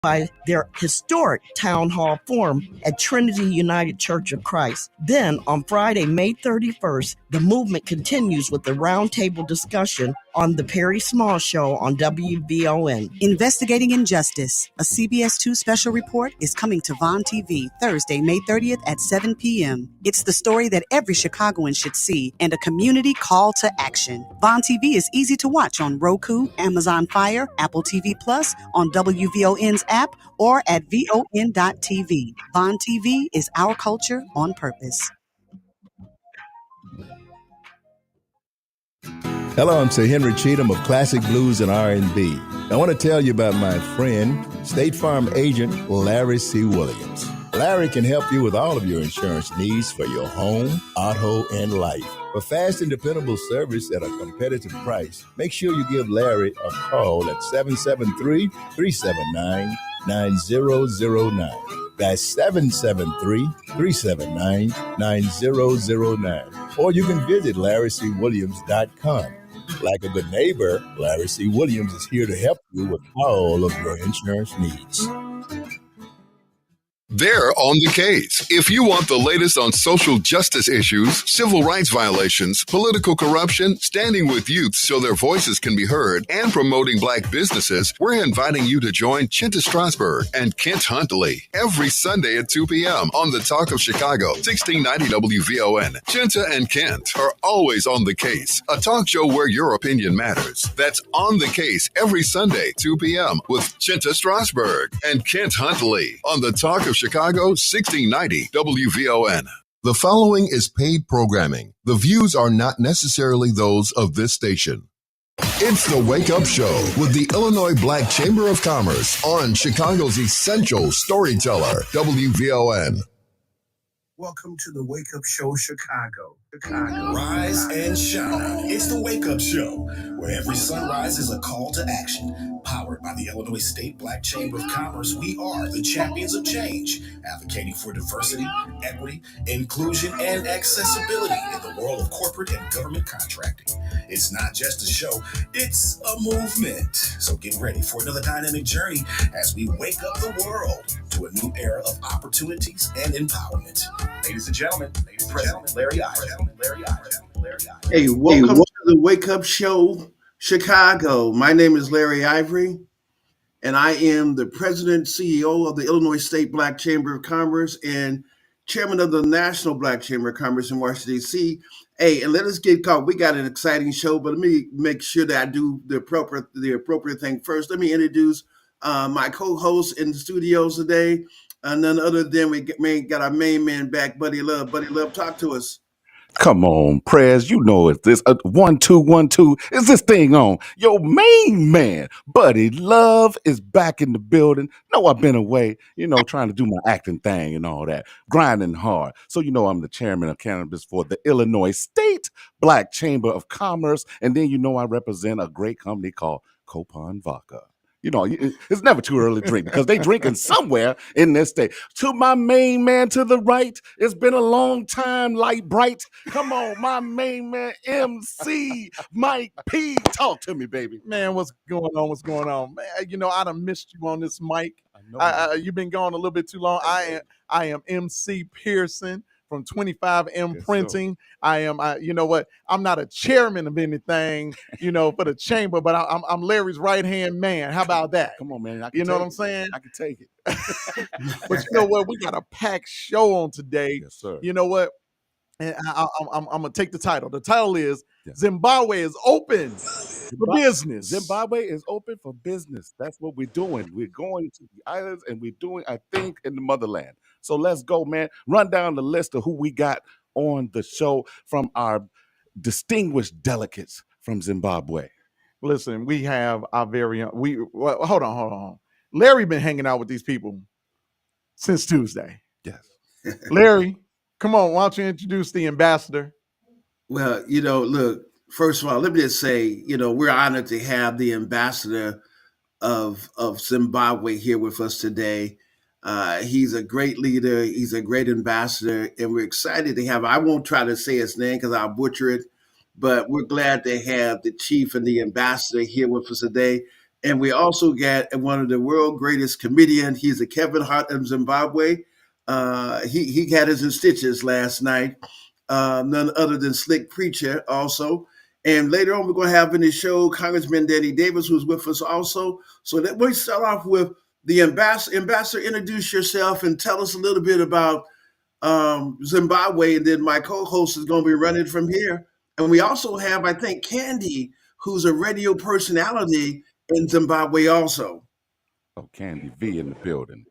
by their historic town hall forum at Trinity United Church of Christ. Then on Friday, May 31st, the movement continues with the roundtable discussion on the Perry Small Show on WVON. Investigating Injustice, a CBS 2 special report, is coming to Vaughn TV Thursday, May 30th at 7 p.m. It's the story that every Chicagoan should see and a community call to action. Vaughn TV is easy to watch on Roku, Amazon Fire, Apple TV Plus, on WVON's app, or at VON.TV. Vaughn TV is our culture on purpose. Hello, I'm Sir Henry Cheatham of Classic Blues and R&B. I want to tell you about my friend, State Farm agent Larry C. Williams. Larry can help you with all of your insurance needs for your home, auto, and life. For fast and dependable service at a competitive price, make sure you give Larry a call at 773-379-9009. That's 773-379-9009. Or you can visit LarryCWilliams.com. Like a good neighbor, Larry C. Williams is here to help you with all of your insurance needs. They're on the case. If you want the latest on social justice issues, civil rights violations, political corruption, standing with youth so their voices can be heard, and promoting Black businesses, we're inviting you to join Chinta Strasburg and Kent Huntley every Sunday at 2 p.m. on The Talk of Chicago, 1690 WVON. Chinta and Kent are always on the case, a talk show where your opinion matters. That's On the Case every Sunday, 2 p.m. with Chinta Strasburg and Kent Huntley on The Talk of Chicago, 1690 WVON. The following is paid programming. The views are not necessarily those of this station. It's the Wake Up Show with the Illinois Black Chamber of Commerce on Chicago's essential storyteller, WVON. Welcome to the Wake Up Show, Chicago. Rise and shine. It's the Wake Up Show, where every sunrise is a call to action. Powered by the Illinois State Black Chamber of Commerce, we are the champions of change, advocating for diversity, equity, inclusion, and accessibility in the world of corporate and government contracting. It's not just a show, it's a movement. So get ready for another dynamic journey as we wake up the world to a new era of opportunities and empowerment. Ladies and gentlemen, Larry Ives. Hey, welcome to the Wake Up Show, Chicago. My name is Larry Ivory, and I am the president CEO of the Illinois State Black Chamber of Commerce and chairman of the National Black Chamber of Commerce in Washington, D.C. Hey, and let us get caught. We got an exciting show, but let me make sure that I do the appropriate thing first. Let me introduce my co-host in the studios today. None other than we got our main man back, Buddy Love. Buddy Love, talk to us. Come on, Prez, you know it's this 1 2 1 2. Is this thing on? Your main man, Buddy Love, is back in the building. No, I've been away, trying to do my acting thing and all that, grinding hard. So I'm the chairman of cannabis for the Illinois State Black Chamber of Commerce, and then I represent a great company called Copon Vodka. It's never too early to drink because they drinking somewhere in this state. To my main man to the right, it's been a long time, light bright. Come on, my main man, MC Mike P. Talk to me, baby. Man, what's going on? What's going on? Man, I done missed you on this mic. I know. You've been gone a little bit too long. I am MC Pearson from 25M Yes, Printing. You know what? I'm not a chairman of anything, for the chamber, but I'm Larry's right-hand man. How about that? Come on, man. You know what I'm saying? I can take it. But you know what? We got a packed show on today. Yes, sir. You know what? And I'm going to take the title. The title is Yeah. Zimbabwe is open for business. Zimbabwe is open for business. That's what we're doing. We're going to the islands and we're doing our thing in the motherland. So let's go, man. Run down the list of who we got on the show from our distinguished delegates from Zimbabwe. Listen, we have our very own. Hold on. Larry been hanging out with these people since Tuesday. Yes. Larry, come on. Why don't you introduce the ambassador? Well, look, first of all, let me just say, we're honored to have the ambassador of Zimbabwe here with us today. He's a great leader. He's a great ambassador, and we're excited to have. I won't try to say his name because I'll butcher it, but we're glad to have the chief and the ambassador here with us today. And we also got one of the world greatest comedian. He's a Kevin Hart of Zimbabwe. He had us in stitches last night. None other than Slick Preacher also. And later on, we're going to have in the show Congressman Danny Davis, who's with us also. So let me start off with the ambassador. Ambassador, introduce yourself and tell us a little bit about Zimbabwe, and then my co-host is going to be running from here. And we also have, I think, Candy, who's a radio personality in Zimbabwe also. Oh, Candy V in the building.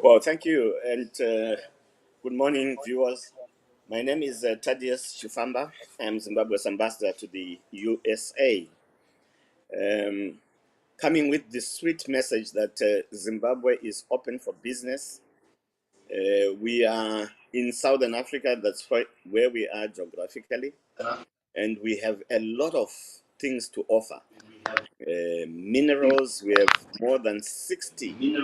Well, thank you, and good morning, viewers. My name is Thaddeus Chifamba. I'm Zimbabwe's ambassador to the USA. Coming with the sweet message that Zimbabwe is open for business. We are in Southern Africa, that's where we are geographically, and we have a lot of things to offer. Minerals, we have more than 60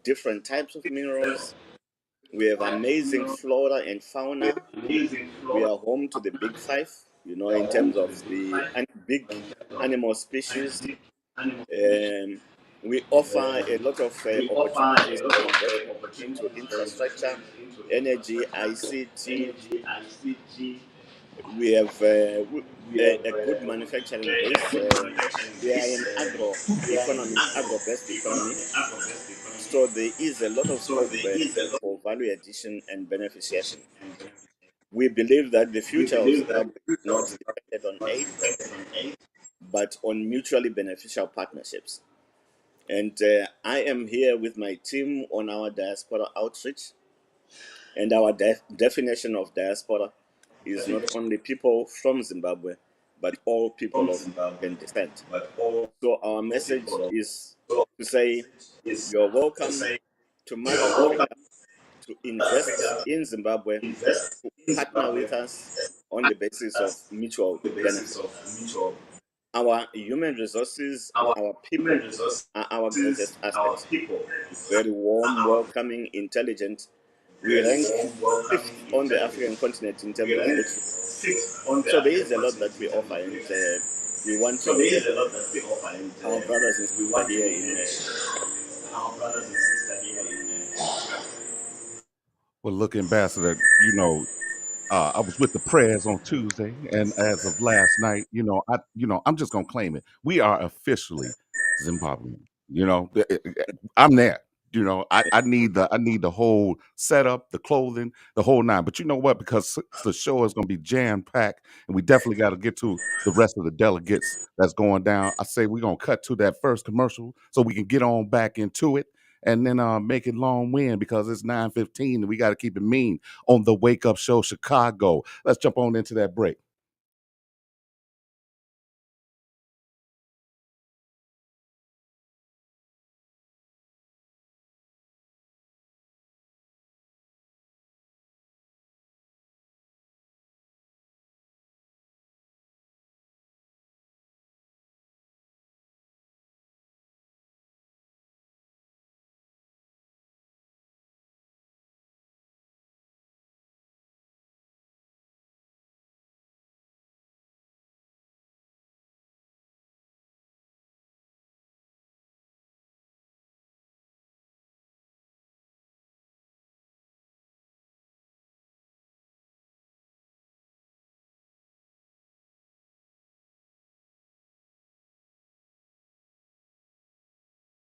different types of minerals. We have amazing flora and fauna. We are home to the big five, in terms of the big animal species. We offer a lot of opportunities to invest into infrastructure, energy, ICT. We have a good manufacturing base. We are an agro-based economy. So there is a lot of scope for value addition and beneficiation. We believe that the future of Zimbabwe is not dependent on aid, but on mutually beneficial partnerships. And I am here with my team on our diaspora outreach. And our definition of diaspora is not only people from Zimbabwe, but all people of Zimbabwean descent. So our message is to say, you're welcome to Mother Africa, to invest in Zimbabwe, to partner with us on the basis of mutual benefit. Our human resources, our people, are our greatest assets. Very warm, welcoming, intelligent. We rank fifth on the African continent in terms of literacy. So there is a lot that we offer, and we want to our brothers and sisters here in Well, look, Ambassador, I was with the prayers on Tuesday, and as of last night, I'm just gonna claim it. We are officially Zimbabwean. I'm there. I need the whole setup, the clothing, the whole nine. But you know what? Because the show is gonna be jam packed, and we definitely got to get to the rest of the delegates that's going down. I say we're gonna cut to that first commercial so we can get on back into it. And then make it long win because it's 9:15 and we got to keep it mean on the Wake Up Show Chicago. Let's jump on into that break.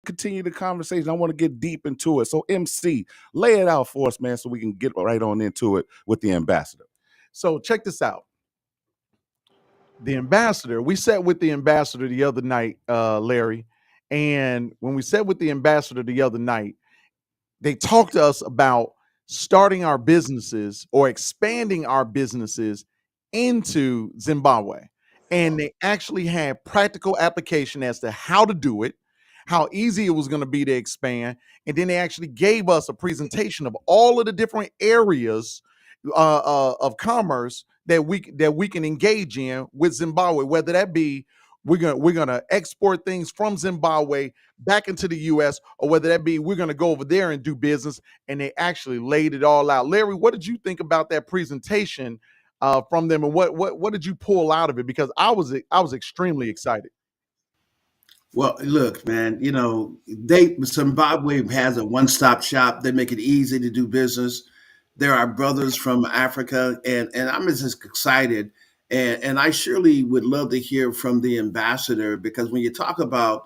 Continue the conversation. I want to get deep into it. So, MC, lay it out for us, man, so we can get right on into it with the ambassador. So check this out. The ambassador, we sat with the ambassador the other night, Larry. And when we sat with the ambassador the other night, they talked to us about starting our businesses or expanding our businesses into Zimbabwe. And they actually had practical application as to how to do it, how easy it was going to be to expand. And then they actually gave us a presentation of all of the different areas of commerce that we can engage in with Zimbabwe, whether that be we're gonna export things from Zimbabwe back into the U.S., or whether that be we're gonna go over there and do business. And they actually laid it all out. Larry, what did you think about that presentation from them, and what did you pull out of it? Because I was extremely excited. Well, look, man, Zimbabwe has a one-stop shop. They make it easy to do business. There are brothers from Africa, and I'm just excited. And I surely would love to hear from the ambassador, because when you talk about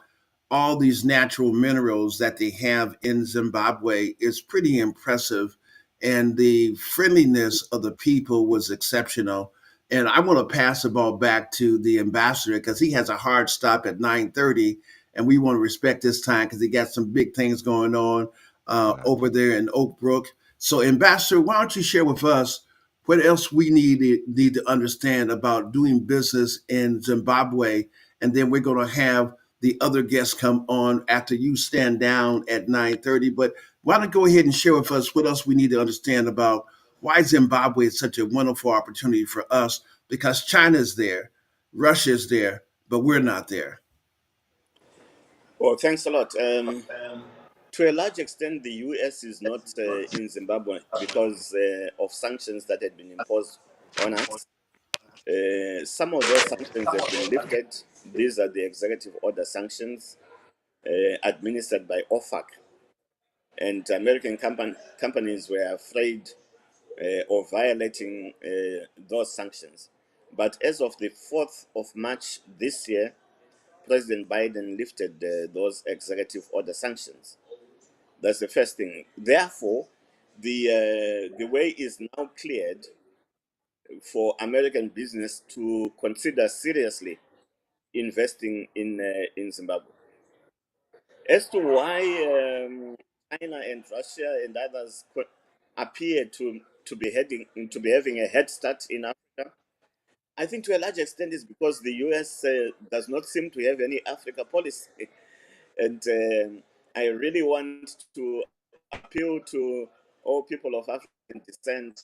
all these natural minerals that they have in Zimbabwe, it's pretty impressive. And the friendliness of the people was exceptional. And I want to pass the ball back to the ambassador because he has a hard stop at 9:30, and we want to respect this time because he got some big things going on over there in Oak Brook. So, Ambassador, why don't you share with us what else we need to understand about doing business in Zimbabwe, and then we're going to have the other guests come on after you stand down at 9:30. But why don't go ahead and share with us what else we need to understand about why Zimbabwe is such a wonderful opportunity for us, because China's there, Russia's there, but we're not there. Well, thanks a lot. To a large extent, the US is not in Zimbabwe because of sanctions that had been imposed on us. Some of those sanctions have been lifted. These are the executive order sanctions administered by OFAC. And American companies were afraid of violating those sanctions. But as of the 4th of March this year, President Biden lifted those executive order sanctions. That's the first thing. Therefore, the way is now cleared for American business to consider seriously investing in Zimbabwe. As to why China and Russia and others appear to be having a head start in Africa, I think to a large extent is because the US does not seem to have any Africa policy, and I really want to appeal to all people of African descent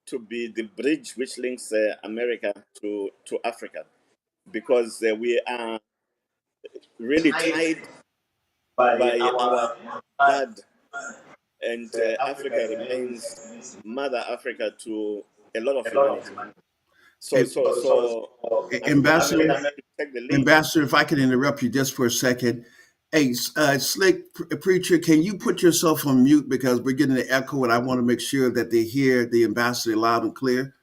to be the bridge which links America to Africa, because we are really tied by our blood, and Africa remains Mother Africa to a lot of humanity. So African Ambassador, Americans should take the lead. Ambassador, if I could interrupt you just for a second. Hey, Slick Preacher, can you put yourself on mute because we're getting an echo, and I want to make sure that they hear the ambassador loud and clear.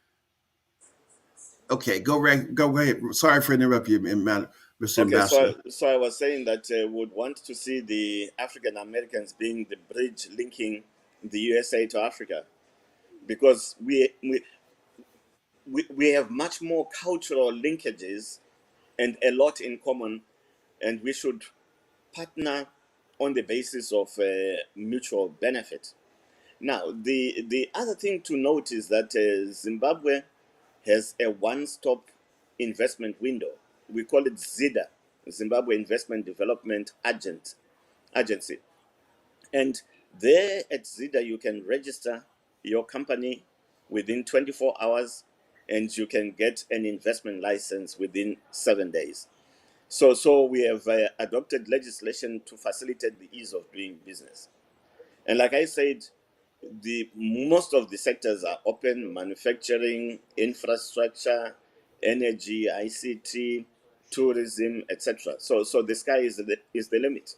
Okay, go ahead. Sorry for interrupting you, Mr. Okay, Ambassador. so I was saying that would want to see the African Americans being the bridge linking the USA to Africa, because we have much more cultural linkages and a lot in common, and we should partner on the basis of mutual benefit. Now, the other thing to note is that Zimbabwe has a one-stop investment window. We call it ZIDA, Zimbabwe Investment Development Agency. And there at ZIDA, you can register your company within 24 hours, and you can get an investment license within 7 days. So we have adopted legislation to facilitate the ease of doing business. And like I said, the most of the sectors are open: manufacturing, infrastructure, energy, ICT, tourism, etc. So the sky is the limit.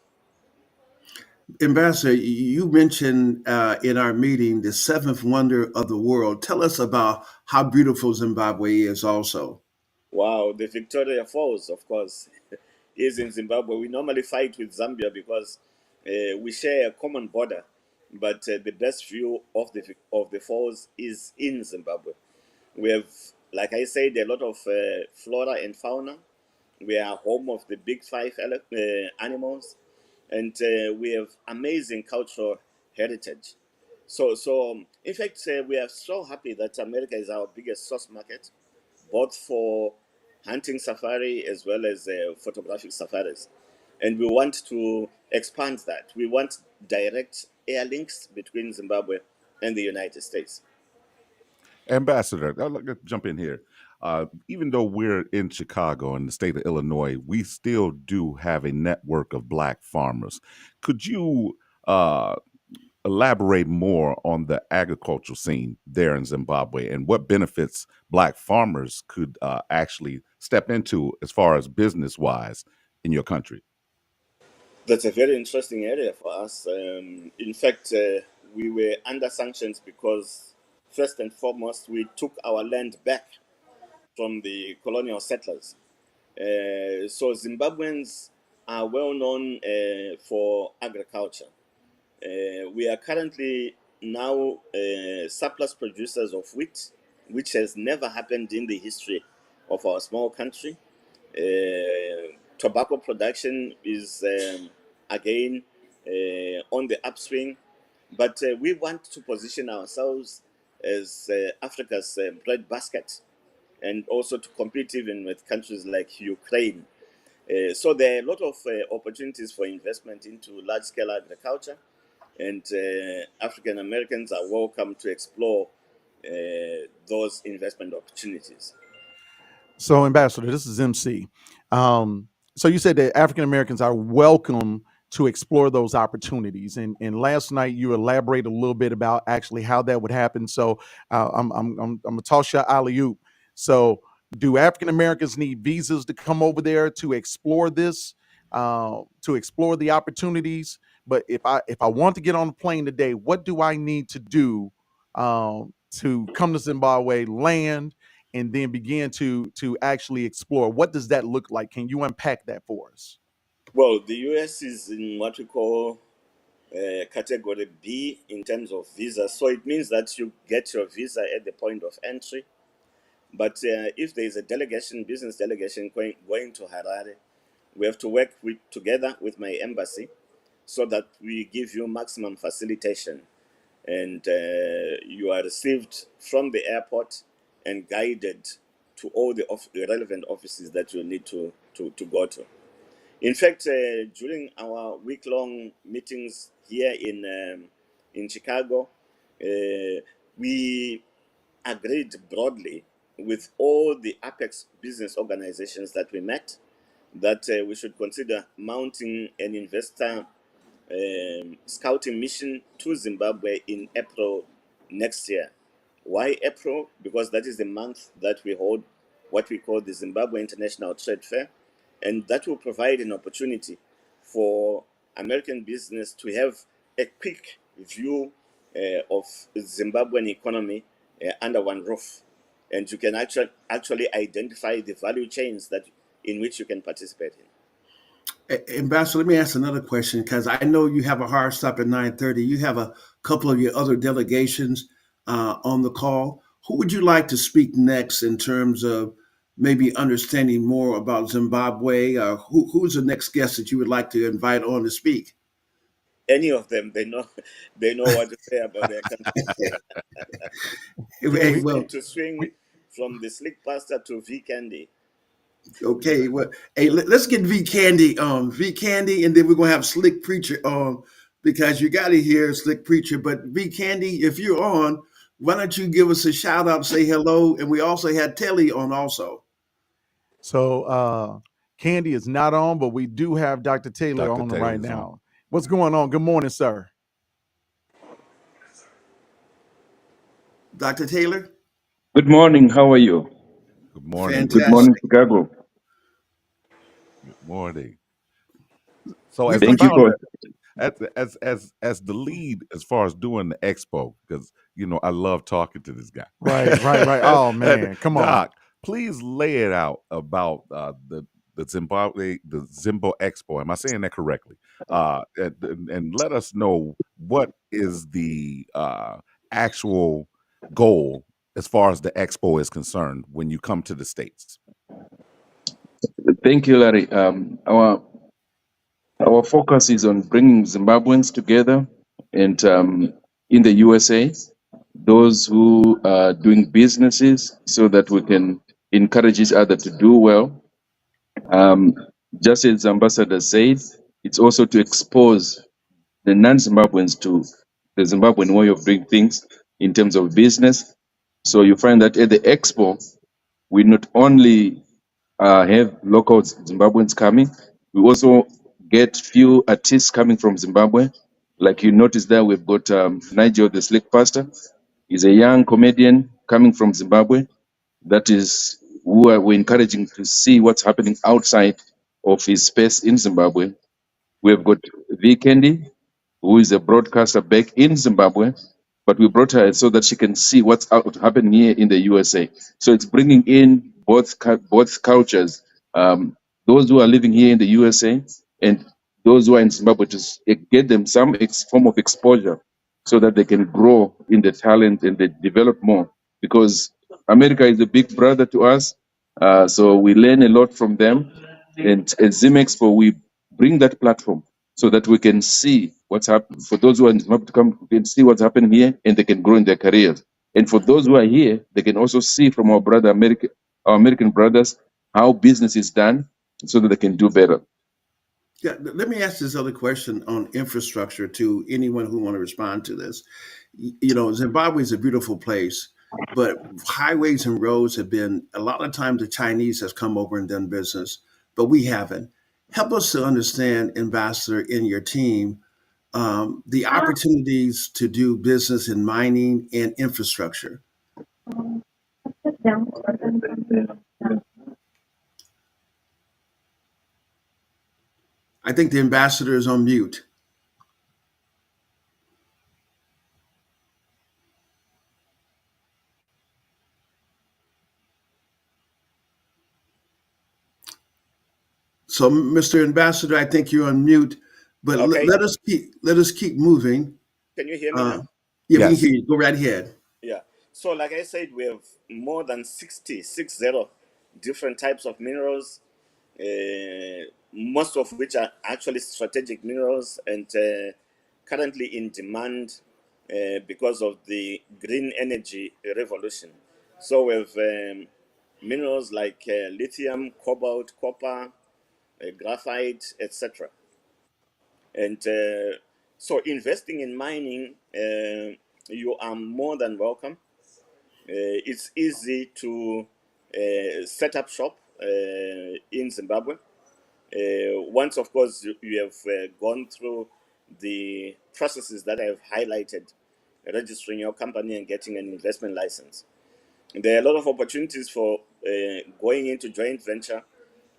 Ambassador, you mentioned in our meeting the seventh wonder of the world. Tell us about how beautiful Zimbabwe is also. Wow, the Victoria Falls, of course, is in Zimbabwe. We normally fight with Zambia because we share a common border, but the best view of the falls is in Zimbabwe. We have, like I said, a lot of flora and fauna. We are home of the big five animals, and we have amazing cultural heritage. So in fact, we are so happy that America is our biggest source market, both for hunting safari as well as photographic safaris. And we want to expand that. We want direct air links between Zimbabwe and the United States. Ambassador, I'd like to jump in here. Even though we're in Chicago in the state of Illinois, we still do have a network of Black farmers. Could you elaborate more on the agricultural scene there in Zimbabwe and what benefits Black farmers could actually step into as far as business wise in your country? That's a very interesting area for us. In fact, we were under sanctions because, first and foremost, we took our land back from the colonial settlers. So Zimbabweans are well known for agriculture. We are currently now surplus producers of wheat, which has never happened in the history of our small country. Tobacco production is again on the upswing, but we want to position ourselves as Africa's breadbasket, and also to compete even with countries like Ukraine. So there are a lot of opportunities for investment into large-scale agriculture, and African Americans are welcome to explore those investment opportunities. So, Ambassador, this is MC. So you said that African Americans are welcome to explore those opportunities, and last night you elaborated a little bit about actually how that would happen. So I'm gonna toss you alley oop. So do African Americans need visas to come over there to explore this, to explore the opportunities? But if I want to get on the plane today, what do I need to do to come to Zimbabwe, land, and then begin to actually explore? What does that look like? Can you unpack that for us? Well, the US is in what we call category B in terms of visa. So it means that you get your visa at the point of entry. But if there is a delegation, business delegation going to Harare, we have to work together with my embassy so that we give you maximum facilitation. And you are received from the airport and guided to all the relevant offices that you need to go to. In fact, during our week-long meetings here in Chicago, we agreed broadly with all the Apex business organizations that we met that we should consider mounting an investor scouting mission to Zimbabwe in April next year. Why April? Because that is the month that we hold what we call the Zimbabwe International Trade Fair, and that will provide an opportunity for American business to have a quick view of the Zimbabwean economy under one roof, and you can actually identify the value chains that in which you can participate in. Ambassador, let me ask another question because I know you have a hard stop at 9:30. You have a couple of your other delegations on the call. Who would you like to speak next in terms of maybe understanding more about Zimbabwe? Who's the next guest that you would like to invite on to speak? Any of them, they know what to say about their country. Feel Hey, free well, to swing from the slick pasta to V Candy. okay, well, hey, let's get V Candy, and then we're gonna have Slick Preacher because you got to hear Slick Preacher. But V Candy, if you're on, why don't you give us a shout out, say hello, and we also had Telly on also. So Candy is not on, but we do have Dr. Taylor Dr. on right Taylor's on. now. What's going on? Good morning, sir. Dr. Taylor, Good morning. How are you? Good morning. Good Good fantastic. morning, morning. Chicago. Good morning. So We as the Thank you appreciate. for. founder, as the lead as far as doing the expo, because I love talking to this guy. Right. Oh man, come on. Doc, please lay it out about the Zimbabwe, the Zimbo Expo. Am I saying that correctly? And let us know what is the actual goal as far as the expo is concerned when you come to the States. Thank you, Larry. Our focus is on bringing Zimbabweans together, and in the USA, those who are doing businesses, so that we can encourage each other to do well. Just as Ambassador said, it's also to expose the non-Zimbabweans to the Zimbabwean way of doing things in terms of business. So you find that at the expo, we not only have local Zimbabweans coming, we also get few artists coming from Zimbabwe. Like you notice there, we've got Nigel the Slick Pastor. He's a young comedian coming from Zimbabwe. That is we're encouraging to see what's happening outside of his space in Zimbabwe. We have got V Kendi, who is a broadcaster back in Zimbabwe, but we brought her so that she can see what's out happening here in the USA. So it's bringing in both cultures, um, those who are living here in the USA and those who are in Zimbabwe, to get them some form of exposure so that they can grow in the talent and they develop more. Because America is a big brother to us, so we learn a lot from them. And at Zim Expo, we bring that platform so that we can see what's happening. For those who are in Zimbabwe to come, can see what's happening here and they can grow in their careers. And for those who are here, they can also see from our our American brothers, how business is done so that they can do better. Yeah, let me ask this other question on infrastructure to anyone who want to respond to this. You know, Zimbabwe is a beautiful place, but highways and roads have been a lot of times the Chinese has come over and done business, but we haven't. Help us to understand, Ambassador, in your team, the opportunities to do business in mining and infrastructure. I think the ambassador is on mute. So, Mr. Ambassador, I think you're on mute, but Okay. let us keep moving. Can you hear me now? Yeah, we can Yes. hear you. Go right ahead. Yeah. So, like I said, we have more than 60 different types of minerals, most of which are actually strategic minerals and currently in demand because of the green energy revolution. So, we have minerals like lithium, cobalt, copper, graphite, etc. And so, investing in mining, you are more than welcome. It's easy to set up shop in Zimbabwe. Once, of course, you have gone through the processes that I have highlighted, registering your company and getting an investment license. There are a lot of opportunities for going into joint venture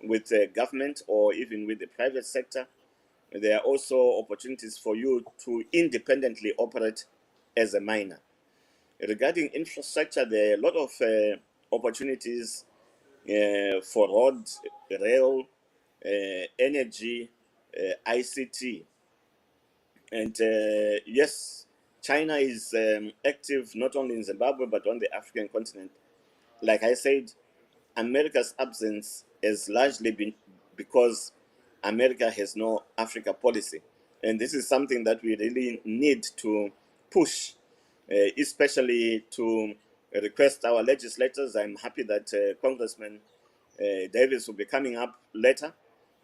with government or even with the private sector. There are also opportunities for you to independently operate as a miner. Regarding infrastructure, there are a lot of opportunities for road, rail, energy, ICT. And yes, China is active not only in Zimbabwe but on the African continent. Like I said, America's absence has largely been because America has no Africa policy. And this is something that we really need to push, especially to request our legislators. I'm happy that Congressman Davis will be coming up later.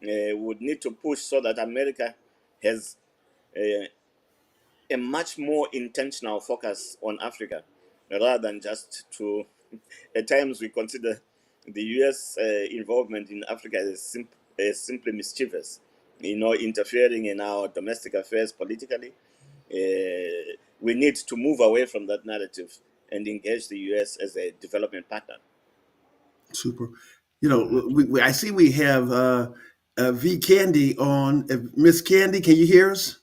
Would need to push so that America has a much more intentional focus on Africa rather than just to, at times we consider the US involvement in Africa as simply mischievous, interfering in our domestic affairs politically. We need to move away from that narrative and engage the US as a development partner. Super. You know, I see we have V Candy on. Miss Candy, can you hear us?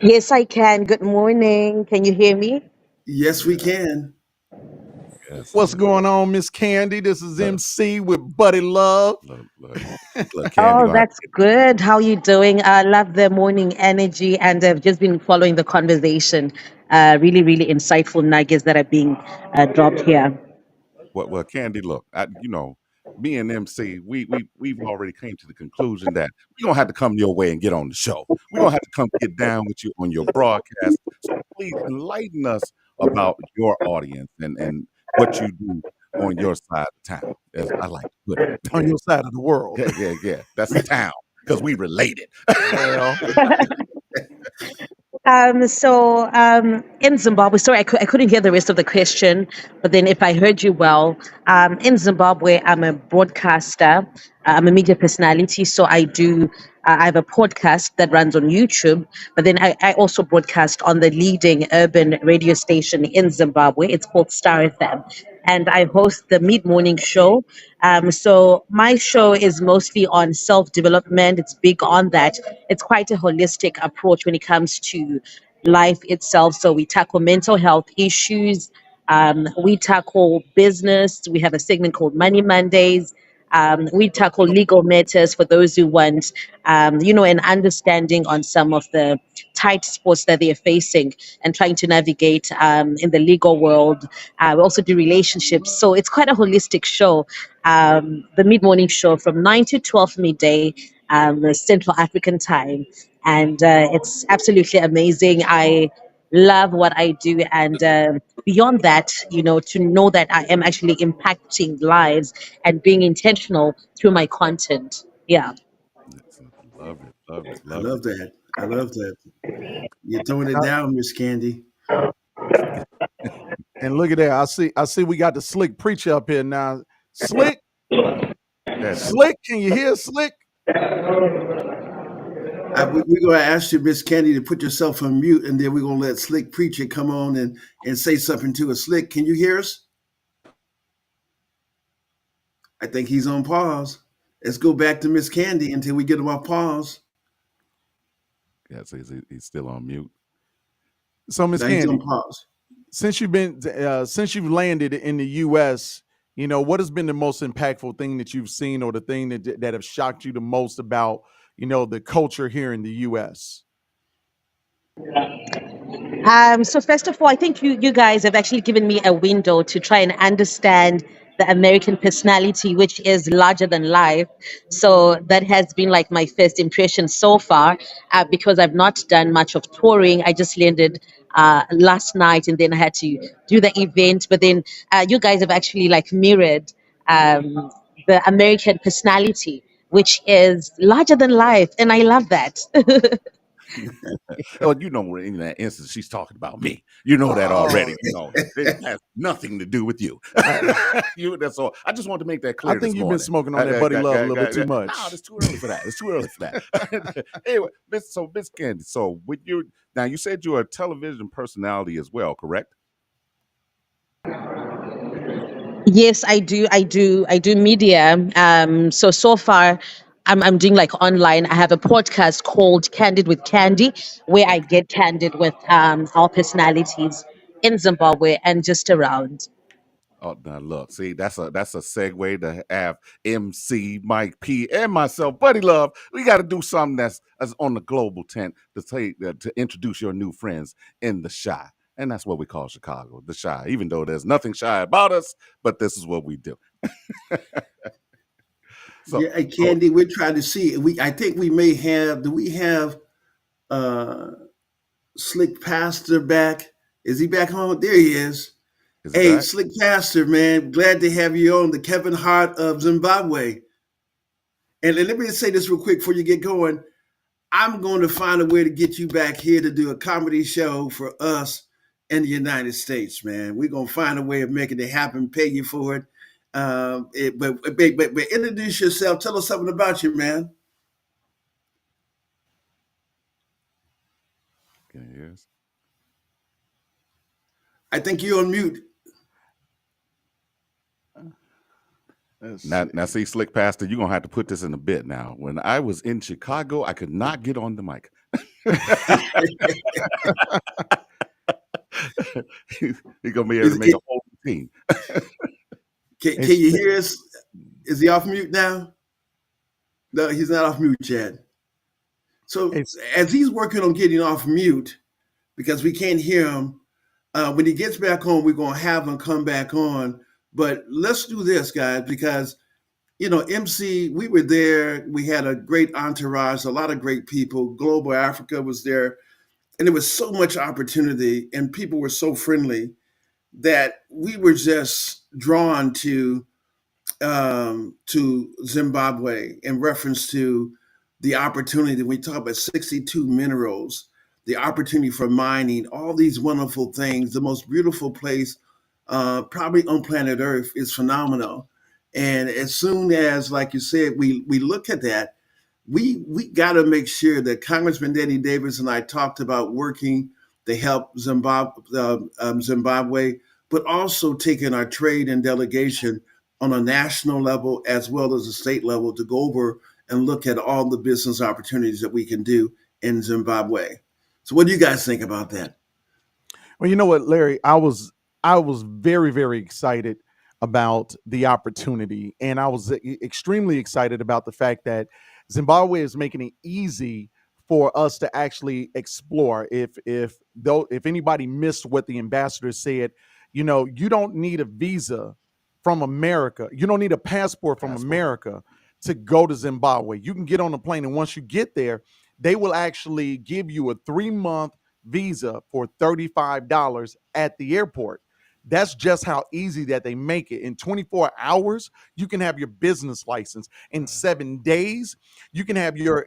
Yes, I can. Good morning. Can you hear me? Yes, we can. Yes. What's going on, Miss Candy? This is MC with Buddy Love. Look, Candy Oh, gonna have that's good. How you doing? I love the morning energy, and I've just been following the conversation. Really, really insightful nuggets that are being dropped here. well, Candy, look, me and MC, we've already came to the conclusion that we're gonna have to come your way and get on the show. We're gonna have to come get down with you on your broadcast. So please enlighten us about your audience and what you do on your side of town, as I like to put it. On your side of the world. Yeah. That's the town, because we related. Well, In Zimbabwe, sorry, I couldn't hear the rest of the question, but then if I heard you well, in Zimbabwe, I'm a broadcaster, I'm a media personality, so I do I have a podcast that runs on YouTube, but then I also broadcast on the leading urban radio station in Zimbabwe. It's called Star FM. And I host the mid morning show. So my show is mostly on self development. It's big on that. It's quite a holistic approach when it comes to life itself. So we tackle mental health issues. We tackle business. We have a segment called Money Mondays. We tackle legal matters for those who want, an understanding on some of the tight spots that they're facing and trying to navigate in the legal world. We also do relationships. So it's quite a holistic show. The mid morning show from 9 to 12 midday, Central African time. And it's absolutely amazing. I love what I do. And beyond that, to know that I am actually impacting lives and being intentional through my content. Yeah. Love it, love it, I love it. love that. I love that. You're throwing it down, Miss Candy. And look at that. I see we got the Slick preacher up here now. Slick, Slick, can you hear Slick? We're going to ask you, Miss Candy, to put yourself on mute, and then we're going to let Slick Preacher come on and say something to us. Slick, can you hear us? I think he's on pause. Let's go back to Miss Candy until we get him off pause. Yeah, so he's still on mute. So Miss Now he's Candy, on pause. since you've landed in the U.S., what has been the most impactful thing that you've seen, or the thing that have shocked you the most about the culture here in the U.S.? So first of all, I think you guys have actually given me a window to try and understand the American personality, which is larger than life. So that has been like my first impression so far, because I've not done much of touring. I just landed last night, and then I had to do the event. But then you guys have actually like mirrored the American personality, which is larger than life, and I love that. Oh, in that instance, she's talking about me. You know that already. It has nothing to do with you. That's all. I just wanted to make that clear. I think this you've morning. been smoking on that Buddy Love a little bit too much. No, it's too early for that. It's too early for that. Anyway, Miss Candy. So now you said you're a television personality as well, correct? Yes, I do. I do media. So far, I'm doing like online. I have a podcast called Candid with Candy, where I get candid with our personalities in Zimbabwe and just around. Oh, now look, see, that's a segue to have MC Mike P and myself, Buddy Love. We got to do something that's on the global tent to introduce your new friends in the Shy, and that's what we call Chicago, the Shy. Even though there's nothing shy about us, but this is what we do. Yeah, Candy, we're trying to see. I think we may have. Do we have Slick Pastor back? Is he back home? There he is. Hey, Slick Pastor, man, glad to have you on, the Kevin Hart of Zimbabwe. And let me just say this real quick before you get going. I'm going to find a way to get you back here to do a comedy show for us in the United States, man. We're going to find a way of making it happen, pay you for it. But introduce yourself. Tell us something about you, man. Yes. I think you're on mute. Now, see, Slick Pastor, you're going to have to put this in a bit now. When I was in Chicago, I could not get on the mic. He's going to be able to make a whole routine. Can you hear us? Is he off mute now? No, he's not off mute yet. So as he's working on getting off mute, because we can't hear him, when he gets back on, we're going to have him come back on. But let's do this, guys, because, MC, we were there. We had a great entourage, a lot of great people. Global Africa was there. And there was so much opportunity, and people were so friendly that we were just drawn to Zimbabwe in reference to the opportunity. We talk about 62 minerals, the opportunity for mining, all these wonderful things. The most beautiful place probably on planet Earth is phenomenal. And as soon as, like you said, we look at that, we got to make sure that Congressman Danny Davis and I talked about working to help Zimbabwe, but also taking our trade and delegation on a national level as well as a state level to go over and look at all the business opportunities that we can do in Zimbabwe. So, what do you guys think about that? Well, you know what, Larry, I was very, very excited about the opportunity, and I was extremely excited about the fact that Zimbabwe is making it easy for us to actually explore. If anybody missed what the ambassador said, you don't need a visa from America. You don't need a passport from America to go to Zimbabwe. You can get on the plane, and once you get there, they will actually give you a 3-month visa for $35 at the airport. That's just how easy that they make it. In 24 hours, you can have your business license. In 7 days, you can have your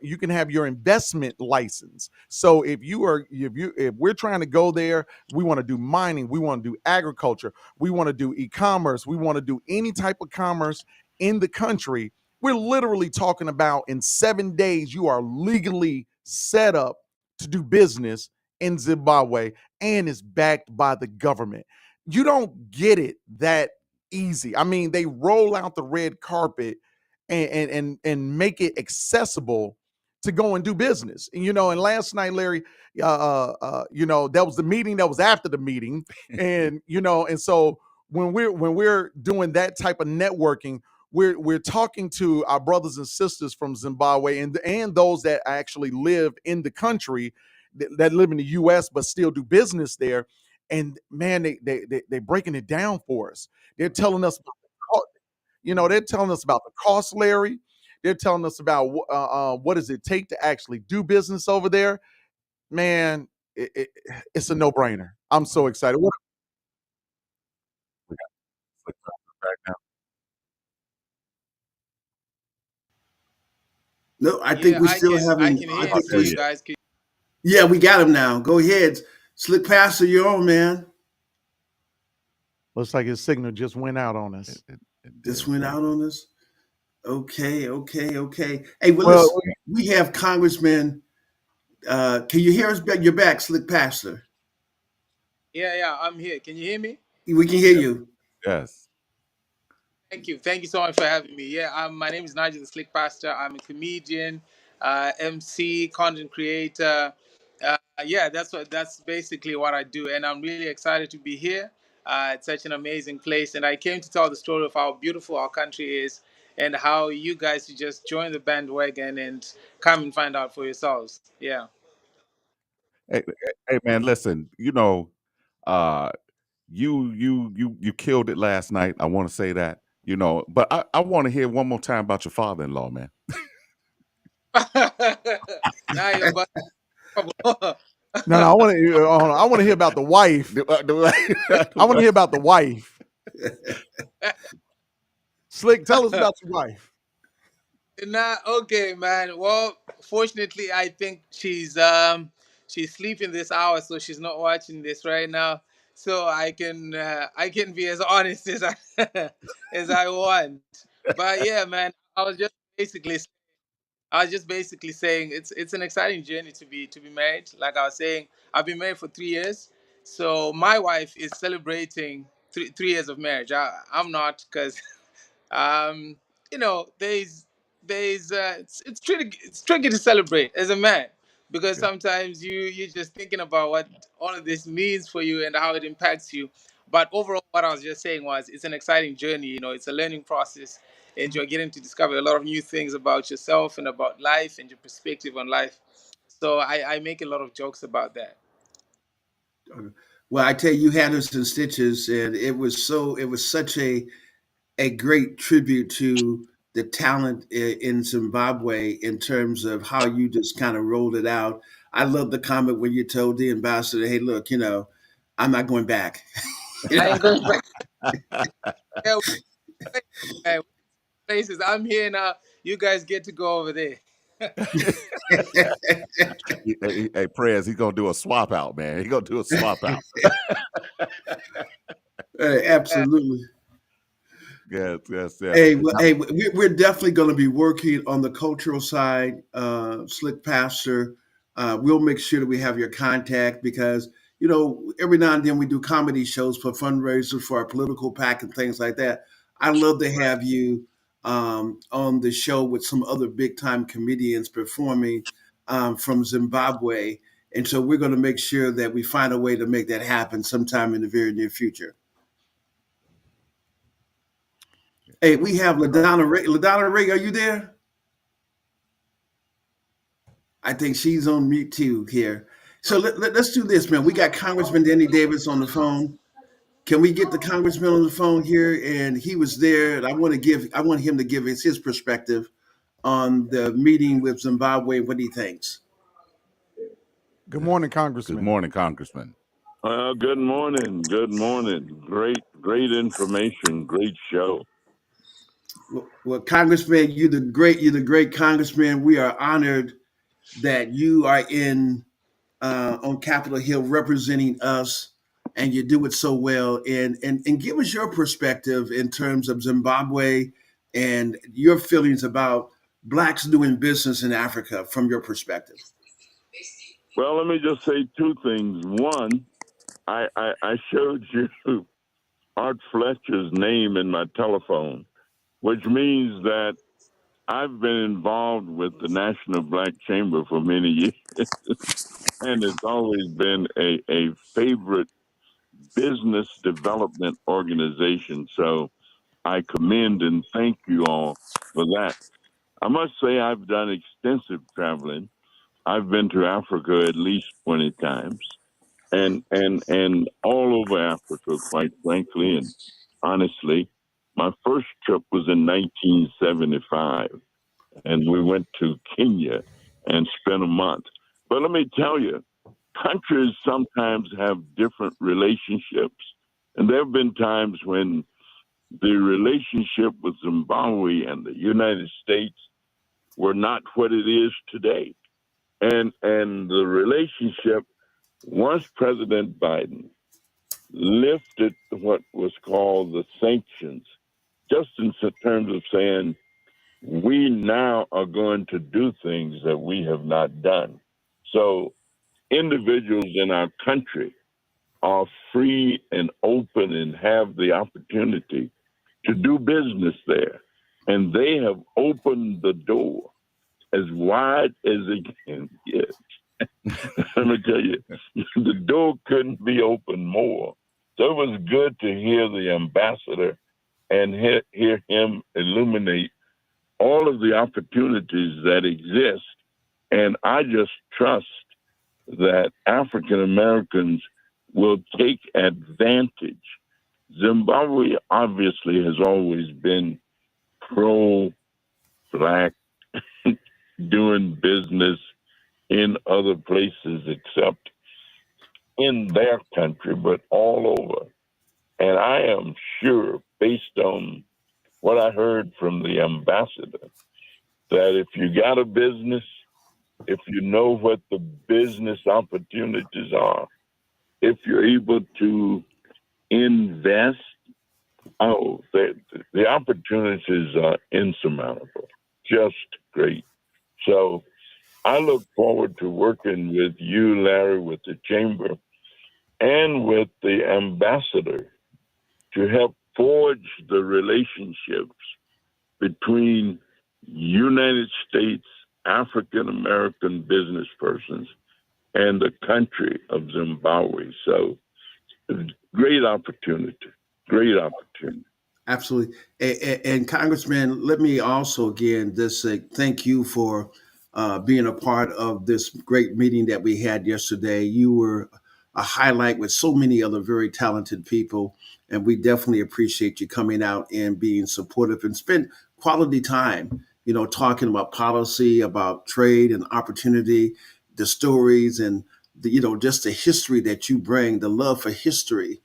investment license. So if we're trying to go there, we want to do mining, we want to do agriculture, we want to do e-commerce, we want to do any type of commerce in the country. We're literally talking about in 7 days, you are legally set up to do business in Zimbabwe, and is backed by the government. You don't get it that easy. I mean, they roll out the red carpet and make it accessible to go and do business. And last night, Larry, that was the meeting that was after the meeting, and so when we're doing that type of networking, we're talking to our brothers and sisters from Zimbabwe and those that actually live in the country, that live in the U.S. but still do business there. And man, they breaking it down for us. They're telling us, they're telling us about the cost, Larry. They're telling us about what does it take to actually do business over there. Man, it's a no brainer. I'm so excited. We got back now. No, I think we still having. I can hear you guys. Yeah, we got him now. Go ahead, Slick Pastor, you're on, man. Looks like his signal just went out on us. Just went out on us. Okay. Hey, well, we have Congressman. Can you hear us? You're back, Slick Pastor. Yeah, I'm here. Can you hear me? We can hear you. Yes. Thank you so much for having me. Yeah, my name is Nigel the Slick Pastor. I'm a comedian, MC, content creator. Yeah, that's basically what I do, and I'm really excited to be here. It's such an amazing place, and I came to tell the story of how beautiful our country is, and how you guys should just join the bandwagon and come and find out for yourselves. Yeah. Hey, man, listen. Uh, you killed it last night. I want to say that. But I want to hear one more time about your father-in-law, man. Now you're about No, I want to hear about the wife. I want to hear about the wife. Slick, tell us about your wife. Okay, man. Well, fortunately, I think she's sleeping this hour, so she's not watching this right now. So I can be as honest as as I want. But yeah, man, I was just basically saying it's an exciting journey to be married. Like I was saying, I've been married for 3 years. So my wife is celebrating 3 years of marriage. I'm not, because um, it's tricky to celebrate as a man, because sometimes you're just thinking about what all of this means for you and how it impacts you. But overall, what I was just saying was, it's an exciting journey. It's a learning process, and you're getting to discover a lot of new things about yourself and about life and your perspective on life. So I make a lot of jokes about that. Well, I tell you, you had us in stitches, and it was such a great tribute to the talent in Zimbabwe in terms of how you just kind of rolled it out. I love the comment when you told the ambassador, "Hey, look, I'm not going back." I ain't going back. Yeah, places. I'm here now. You guys get to go over there. Hey, Prez, he's gonna do a swap out, man. He's gonna do a swap out. Absolutely. Yes, yes, yes. We're definitely going to be working on the cultural side, Slick Pastor. We'll make sure that we have your contact because, every now and then we do comedy shows for fundraisers for our political PAC and things like that. I'd love to have you on the show with some other big time comedians performing from Zimbabwe. And so we're going to make sure that we find a way to make that happen sometime in the very near future. Hey, we have LaDonna Ray. LaDonna Ray, are you there? I think she's on mute too here. So let's do this, man. We got Congressman Danny Davis on the phone. Can we get the congressman on the phone here? And he was there. And I want him to give us his perspective on the meeting with Zimbabwe and what he thinks. Good morning, Good Congressman. morning, Congressman. Good morning. Good morning. Great information. Great show. Well, Congressman, you're the great Congressman. We are honored that you are on Capitol Hill representing us, and you do it so well. And give us your perspective in terms of Zimbabwe and your feelings about blacks doing business in Africa from your perspective. Well, let me just say two things. One, I showed you Art Fletcher's name in my telephone, which means that I've been involved with the National Black Chamber for many years, and it's always been a favorite business development organization. So I commend and thank you all for that. I must say I've done extensive traveling. I've been to Africa at least 20 times and all over Africa, quite frankly and honestly. My first trip was in 1975, and we went to Kenya and spent a month. But let me tell you, countries sometimes have different relationships. And there have been times when the relationship with Zimbabwe and the United States were not what it is today. And the relationship, once President Biden lifted what was called the sanctions, just in terms of saying, we now are going to do things that we have not done. So individuals in our country are free and open and have the opportunity to do business there. And they have opened the door as wide as it can get. Let me tell you, the door couldn't be opened more. So it was good to hear the ambassador and hear him illuminate all of the opportunities that exist. And I just trust that African Americans will take advantage. Zimbabwe obviously has always been pro-black, doing business in other places except in their country, but all over. And I am sure, based on what I heard from the ambassador, that if you got a business, if you know what the business opportunities are, if you're able to invest, the opportunities are insurmountable. Just great. So I look forward to working with you, Larry, with the Chamber, and with the ambassador to help forge the relationships between United States African American business persons and the country of Zimbabwe. So great opportunity. Great opportunity. Absolutely. And Congressman, let me also again just say thank you for being a part of this great meeting that we had yesterday. You were a highlight with so many other very talented people, and we definitely appreciate you coming out and being supportive and spend quality time, talking about policy, about trade and opportunity, the stories, and just the history that you bring, the love for history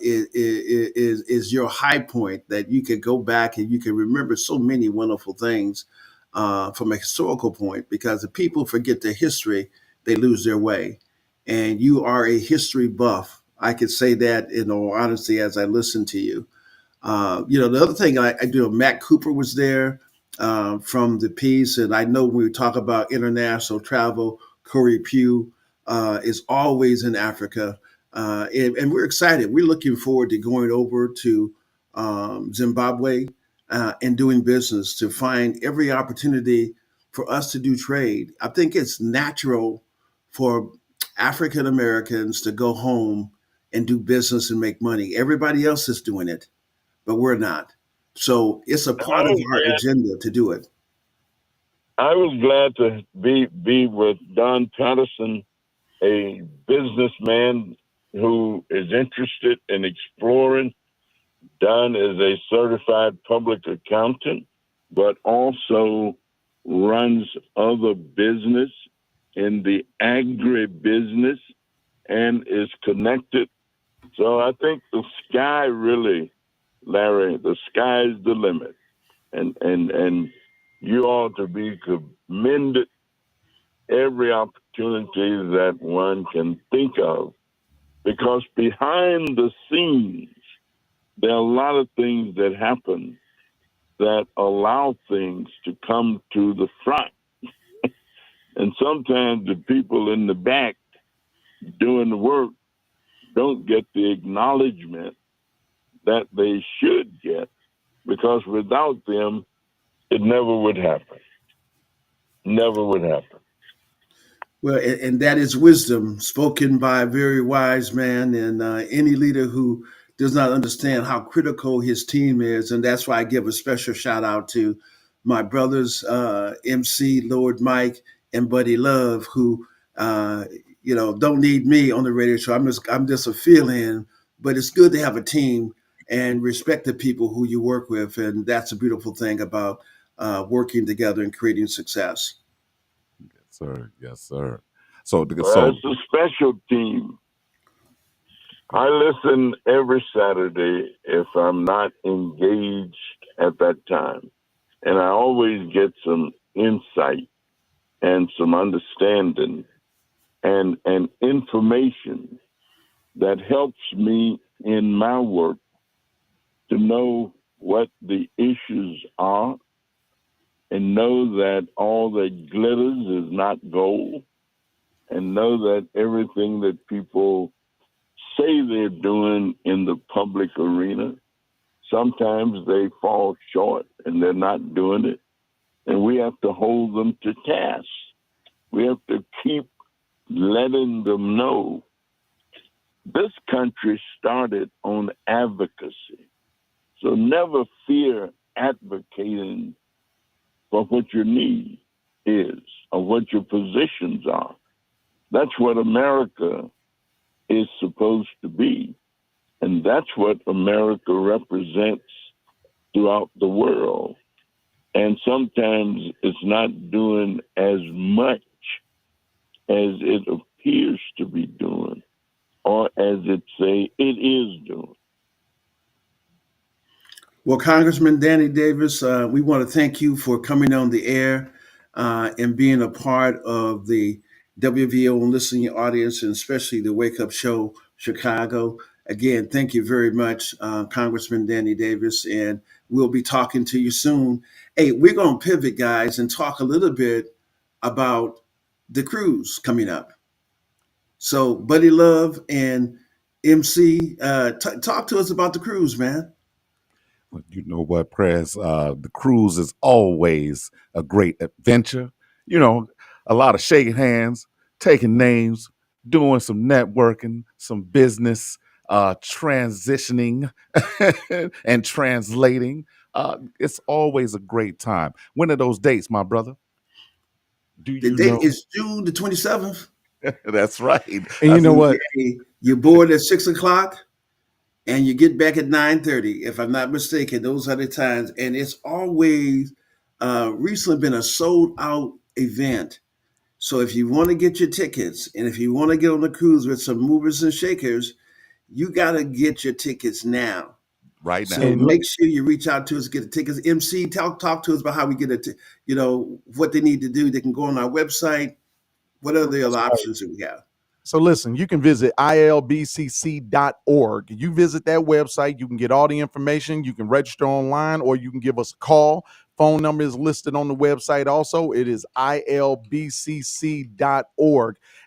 is your high point that you can go back and you can remember so many wonderful things from a historical point, because if people forget their history, they lose their way. And you are a history buff. I could say that in all honesty as I listen to you. The other thing I do, Matt Cooper was there from the piece, and I know when we talk about international travel, Corey Pugh is always in Africa, and we're excited. We're looking forward to going over to Zimbabwe and doing business to find every opportunity for us to do trade. I think it's natural for African Americans to go home and do business and make money. Everybody else is doing it, but we're not. So it's a part of our agenda to do it. I was glad to be with Don Patterson, a businessman who is interested in exploring. Don is a certified public accountant, but also runs other business in the agribusiness and is connected. So I think the sky really, Larry, the sky's the limit. And you ought to be commended every opportunity that one can think of, because behind the scenes, there are a lot of things that happen that allow things to come to the front. And sometimes the people in the back doing the work don't get the acknowledgement that they should get, because without them, it never would happen. Never would happen. Well, and that is wisdom spoken by a very wise man, and any leader who does not understand how critical his team is. And that's why I give a special shout out to my brothers, MC, Lord Mike, and Buddy Love, who don't need me on the radio show. I'm just a fill-in, but it's good to have a team and respect the people who you work with, and that's a beautiful thing about working together and creating success. Sir. Yes, sir. So, Well, it's a special team. I listen every Saturday if I'm not engaged at that time. And I always get some insight and some understanding and information that helps me in my work to know what the issues are and know that all that glitters is not gold, and know that everything that people say they're doing in the public arena, sometimes they fall short and they're not doing it. And we have to hold them to task. We have to keep letting them know this country started on advocacy. So never fear advocating for what your need is or what your positions are. That's what America is supposed to be. And that's what America represents throughout the world. And sometimes it's not doing as much as it appears to be doing, or as it is doing. Well, Congressman Danny Davis, we want to thank you for coming on the air and being a part of the WVO and listening audience, and especially the Wake Up Show Chicago. Again, thank you very much, Congressman Danny Davis, and we'll be talking to you soon. Hey, we're going to pivot, guys, and talk a little bit about the cruise coming up. So, Buddy Love and MC, talk to us about the cruise, man. you know what, Prez? The cruise is always a great adventure. You know, a lot of shaking hands, taking names, doing some networking, some business, transitioning and translating. It's always a great time. When are those dates, my brother? Do The you date know? is June the 27th. That's right. And you know what? You board at 6 o'clock and you get back at 9:30. If I'm not mistaken, those are the times. And it's always recently been a sold out event. So if you want to get your tickets and if you want to get on the cruise with some movers and shakers, you got to get your tickets now. Right now. So make sure you reach out to us, get the tickets. MC, talk to us about how we get it. What they need to do. They can go on our website. What are the other options that we have? So listen, you can visit ilbcc.org. You visit that website, you can get all the information, you can register online, or you can give us a call. Phone number is listed on the website also. It is ilbcc.org.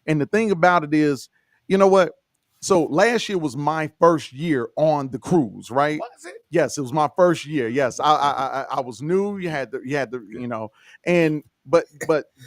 And the thing about it is, you know what? So last year was my first year on the cruise, right? Was it? Yes, it was my first year. Yes, I was new. You had the, you know, and but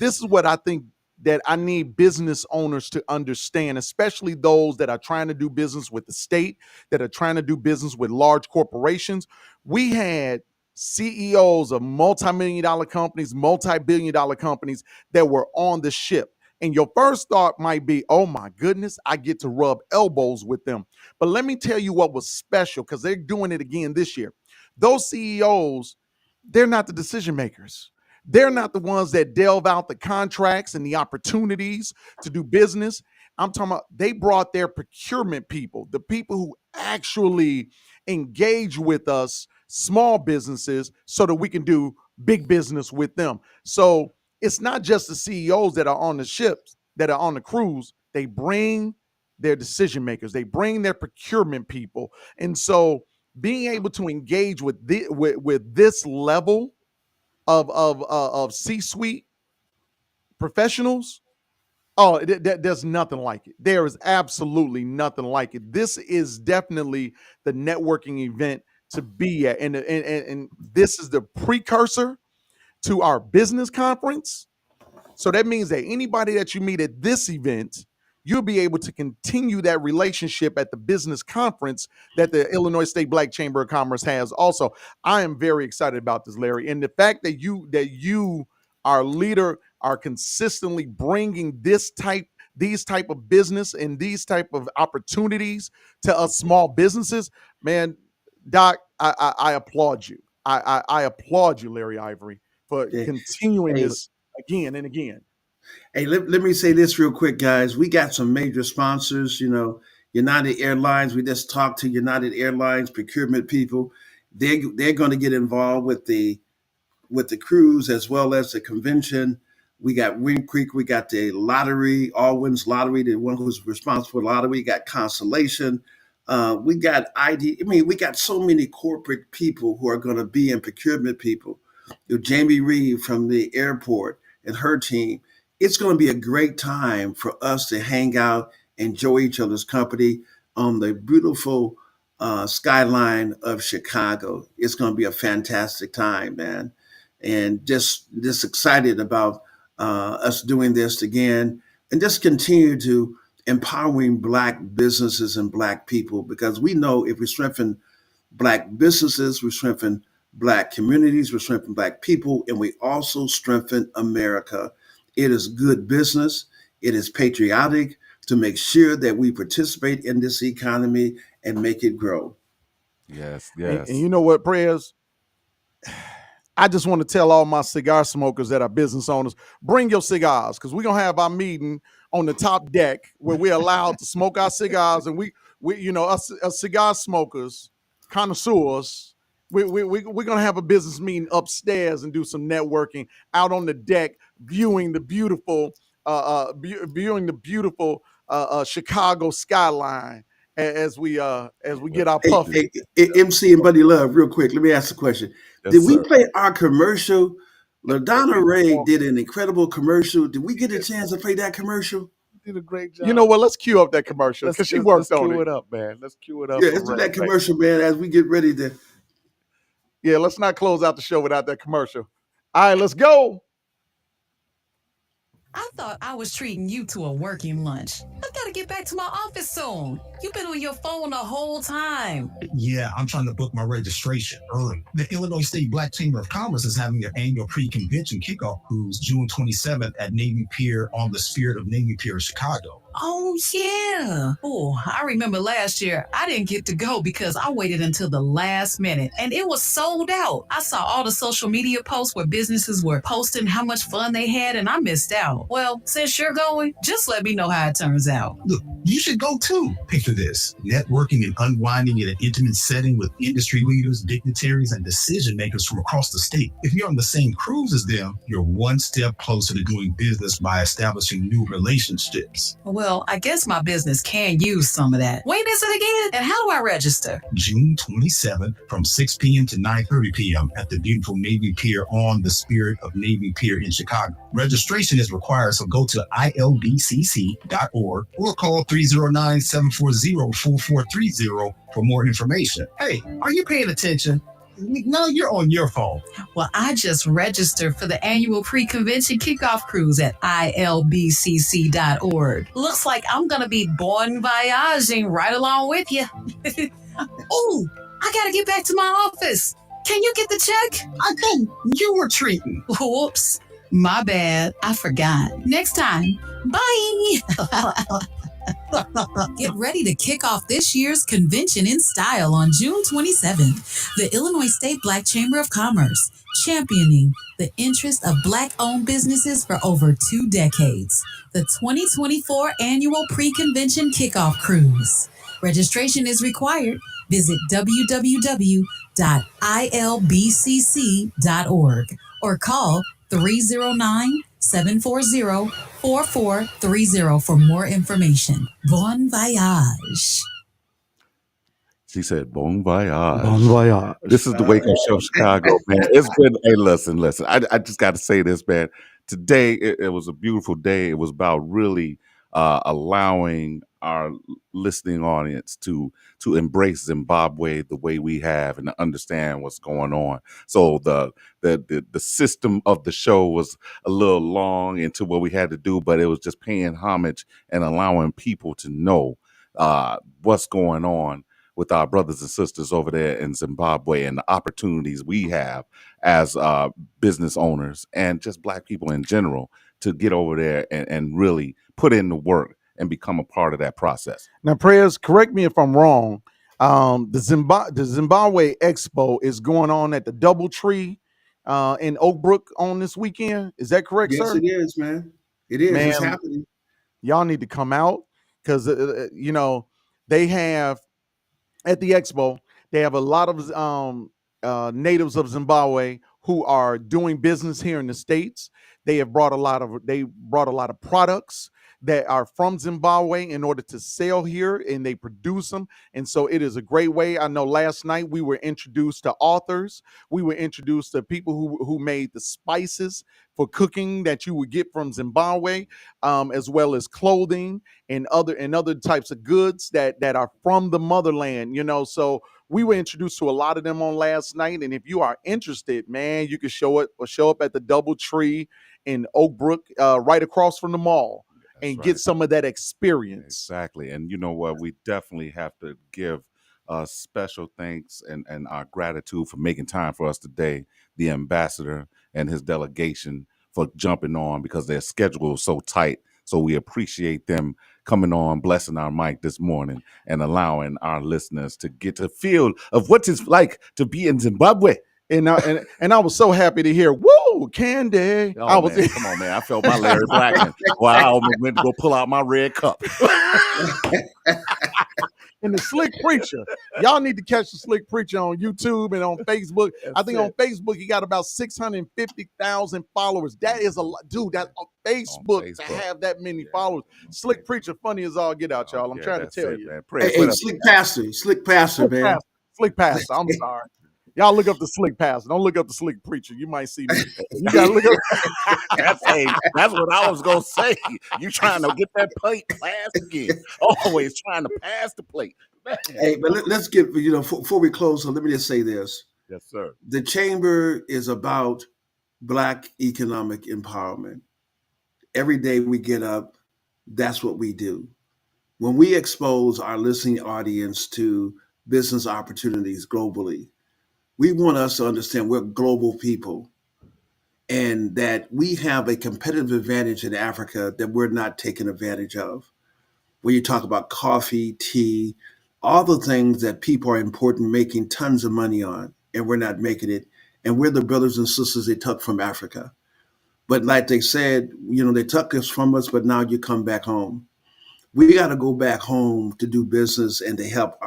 this is what I think that I need business owners to understand, especially those that are trying to do business with the state, that are trying to do business with large corporations. We had CEOs of multi-million-dollar companies, multi-billion-dollar companies that were on the ship. And your first thought might be, oh my goodness, I get to rub elbows with them. But let me tell you what was special, because they're doing it again this year. Those CEOs, they're not the decision makers. They're not the ones that delve out the contracts and the opportunities to do business. I'm talking about they brought their procurement people, the people who actually engage with us, small businesses, so that we can do big business with them. So it's not just the CEOs that are on the ships, that are on the cruise. They bring their decision makers, they bring their procurement people. And so being able to engage with this level of C-suite professionals, oh, there's nothing like it. There is absolutely nothing like it. This is definitely the networking event to be at, and this is the precursor to our business conference. So that means that anybody that you meet at this event, you'll be able to continue that relationship at the business conference that the Illinois State Black Chamber of Commerce has. Also, I am very excited about this, Larry, and the fact that you, our leader, are consistently bringing these type of business and these type of opportunities to us small businesses, man. Doc, I applaud you. I applaud you, Larry Ivory, for continuing this again and again. Hey, let me say this real quick, guys. We got some major sponsors, you know, United Airlines. We just talked to United Airlines procurement people. They're going to get involved with the cruise as well as the convention. We got Wind Creek, we got the lottery, All Winds Lottery, the one who's responsible for the lottery. We got Constellation. We got ID. I mean, we got so many corporate people who are going to be in procurement people. You know, Jamie Reed from the airport and her team. It's going to be a great time for us to hang out, enjoy each other's company on the beautiful skyline of Chicago. It's going to be a fantastic time, man. And just excited about us doing this again and just continue to empowering Black businesses and Black people, because we know if we strengthen Black businesses, we strengthen Black communities, we strengthen Black people, and we also strengthen America. It is good business. It is patriotic to make sure that we participate in this economy and make it grow. Yes. And you know what, Prayers? I just want to tell all my cigar smokers that are business owners, bring your cigars, because we're going to have our meeting on the top deck where we're allowed to smoke our cigars. And we you know, us cigar smokers, connoisseurs, we're going to have a business meeting upstairs and do some networking out on the deck, viewing the beautiful Chicago skyline as we get our puff. Hey, MC and Buddy Love, real quick, let me ask a question. Yes, Did we sir. play our commercial? LaDonna Ray did an incredible commercial. Did we get a chance to play that commercial? Did a great job. You know what? Let's cue up that commercial because she worked on it. Let's cue it up, man. Let's cue it up. Yeah, let's do that commercial, man, as we get ready to. Yeah, let's not close out the show without that commercial. All right, let's go. I thought I was treating you to a working lunch. I gotta get back to my office soon. You've been on your phone the whole time. Yeah, I'm trying to book my registration early. The Illinois State Black Chamber of Commerce is having their annual pre-convention kickoff cruise June 27th at Navy Pier on the Spirit of Navy Pier, Chicago. Oh, yeah. Oh, I remember last year I didn't get to go because I waited until the last minute and it was sold out. I saw all the social media posts where businesses were posting how much fun they had and I missed out. Well, since you're going, just let me know how it turns out. Look, you should go too. Picture this: networking and unwinding in an intimate setting with industry leaders, dignitaries, and decision makers from across the state. If you're on the same cruise as them, you're one step closer to doing business by establishing new relationships. Well, Well, I guess my business can use some of that. When is it again? And how do I register? June 27th from 6 p.m. to 9:30 p.m. at the beautiful Navy Pier on the Spirit of Navy Pier in Chicago. Registration is required, so go to ilbcc.org or call 309-740-4430 for more information. Hey, are you paying attention? No, you're on your phone. Well, I just registered for the annual pre-convention kickoff cruise at ilbcc.org. Looks like I'm going to be bon voyaging right along with you. Oh, I got to get back to my office. Can you get the check? I think you were treating. Whoops. My bad. I forgot. Next time. Bye. Get ready to kick off this year's convention in style on June 27th. The Illinois State Black Chamber of Commerce, championing the interest of Black-owned businesses for over 2 decades. The 2024 annual pre-convention kickoff cruise. Registration is required. Visit www.ilbcc.org or call 309-740-4430 for more information. Bon voyage. She said, "Bon voyage." Bon voyage. This is the Wake Up Show, Chicago, man. It's been. Hey, listen. I just got to say this, man. Today it was a beautiful day. It was about really allowing our listening audience to embrace Zimbabwe the way we have and to understand what's going on. So the system of the show was a little long into what we had to do, but it was just paying homage and allowing people to know what's going on with our brothers and sisters over there in Zimbabwe and the opportunities we have as business owners and just Black people in general to get over there and really put in the work and become a part of that process. Now, Prayers, correct me if I'm wrong. The Zimbabwe Expo is going on at the Doubletree in Oak Brook on this weekend. Is that correct, Yes, sir? it is, man. It is. Man, It's happening. Y'all need to come out because, they have at the expo, they have a lot of natives of Zimbabwe who are doing business here in the States. They brought a lot of products that are from Zimbabwe in order to sell here, and they produce them. And so it is a great way. I know last night we were introduced to authors. We were introduced to people who made the spices for cooking that you would get from Zimbabwe, as well as clothing and other types of goods that are from the motherland, So we were introduced to a lot of them on last night. And if you are interested, man, you can show up at the Doubletree in Oak Brook, right across from the mall. That's get some of that experience. Exactly. And you know what? We definitely have to give special thanks and our gratitude for making time for us today, the ambassador and his delegation for jumping on because their schedule is so tight. So we appreciate them coming on, blessing our mic this morning and allowing our listeners to get a feel of what it's like to be in Zimbabwe. And I was so happy to hear, woo, Candy. Oh, man, come on, man. I felt my Larry Blackman. Well, I almost went to go pull out my red cup. And the Slick Preacher. Y'all need to catch the Slick Preacher on YouTube and on Facebook. I think on Facebook, he got about 650,000 followers. That is a lot. Dude, that's on Facebook to have that many followers. Slick Preacher, funny as all get out, y'all. I'm trying to tell you. Man. Hey, Slick Pastor, man. Slick Pastor, I'm sorry. Y'all look up the Slick Pastor. Don't look up the Slick Preacher. You might see me. You gotta look up. That's what I was gonna say. You trying to get that plate passed again? Always trying to pass the plate. Man. Hey, but let's get before we close. So let me just say this. Yes, sir. The chamber is about Black economic empowerment. Every day we get up, that's what we do. When we expose our listening audience to business opportunities globally, we want us to understand we're global people and that we have a competitive advantage in Africa that we're not taking advantage of. When you talk about coffee, tea, all the things that people are important, making tons of money on, and we're not making it. And we're the brothers and sisters they took from Africa. But like they said, they took us from us, but now you come back home. We got to go back home to do business and to help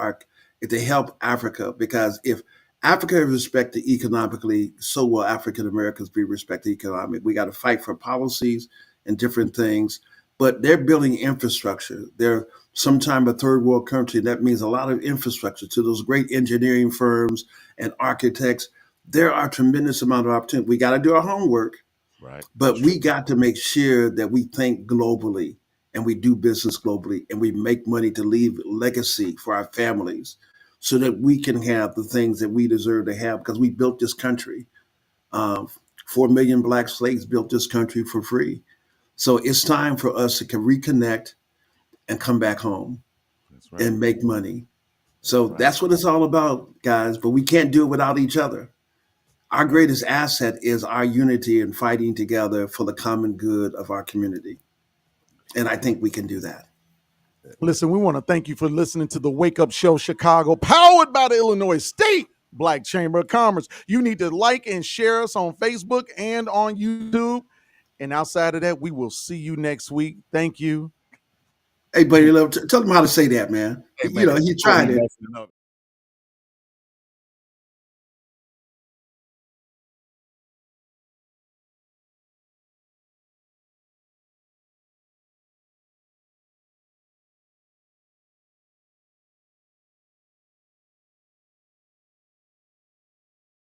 Africa, because if Africa is respected economically, so will African Americans be respected economically. We got to fight for policies and different things. but they're building infrastructure. They're sometime a third world country. That means a lot of infrastructure to those great engineering firms and architects. There are tremendous amount of opportunity. We got to do our homework, Right. but we got to make sure that we think globally and we do business globally and we make money to leave legacy for our families so that we can have the things that we deserve to have because we built this country. 4 million black slaves built this country for free. So it's time for us to reconnect and come back home That's right. and make money. So Right. that's what it's all about, guys. But we can't do it without each other. Our greatest asset is our unity and fighting together for the common good of our community. And I think we can do that. Listen, we want to thank you for listening to the Wake Up Show Chicago, powered by the Illinois State Black Chamber of Commerce. You need to like and share us on Facebook and on YouTube. And outside of that, we will see you next week. Thank you. Hey, buddy, love, tell them how to say that, man. Hey, You know, he tried it.